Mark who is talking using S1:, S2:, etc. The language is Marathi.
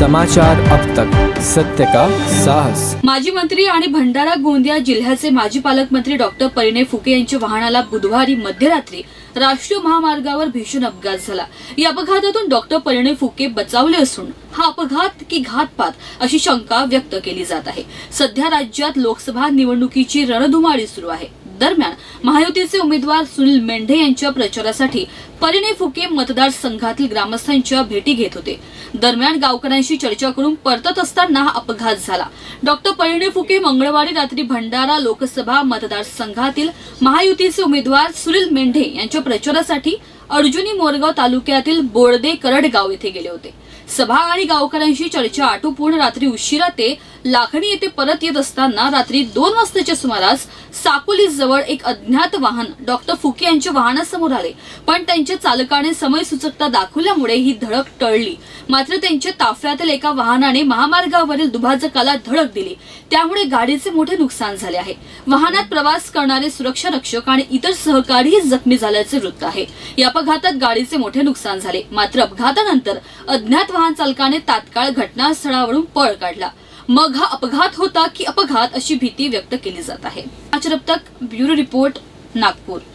S1: समाचार अब तक, सत्य का साहस।
S2: माजी मंत्री आणि भंडारा गोंदिया जिल्ह्याचे माजी पालकमंत्री डॉक्टर परिणय फुके यांच्या वाहनाला बुधवारी मध्यरात्री राष्ट्रीय महामार्गावर भीषण अपघात झाला। या अपघातातून डॉक्टर परिणय फुके बचावले असून हा अपघात की घातपात अशी शंका व्यक्त केली जात आहे। सध्या राज्यात लोकसभा निवडणुकीची रणधुमाळी सुरू आहे। दरम्यान महायुतीचे उमेदवार सुनील मेंढे यांच्या प्रचारासाठी परिणय फुके मतदारसंघातील ग्रामस्थांच्या भेटी घेत होते। दरम्यान गावकऱ्यांशी चर्चा करून परतत असताना हा अपघात झाला। डॉक्टर परिणय फुके मंगळवारी रात्री भंडारा लोकसभा मतदारसंघातील महायुतीचे उमेदवार सुनील मेंढे यांच्या प्रचारासाठी अर्जुनी मोरगाव तालुक्यातील बोर्दे करडगाव येथे गेले होते। सभा आणि गावकऱ्यांशी चर्चा आटोपून रात्री उशिरा ते लाखणी येथे परत येत असताना रात्री 2 वाजताच्या सुमारास साकोली जवळ एक अज्ञात वाहन डॉक्टर फुके यांच्या वाहनासमोर आले, पण त्यांच्या चालकाने समयसूचकता दाखवल्यामुळे ही धडक टळली। मात्र त्यांच्या ताफ्यातील एका वाहनाने महामार्गावरील दुभाजकाला धडक दिली, त्यामुळे गाडीचे मोठे नुकसान झाले आहे। वाहनात प्रवास करणारे सुरक्षा रक्षक आणि इतर सहकारीही जखमी झाल्याचे वृत्त आहे। या अपघातात गाडीचे मोठे नुकसान झाले, मात्र अपघातानंतर अज्ञात वाहन चालकाने तात्काळ घटनास्थळावरून पळ काढला। मग हा अपघात होता की अपघात अशी भीती व्यक्त केली जात आहे। आज अब तक ब्युरो रिपोर्ट, नागपूर।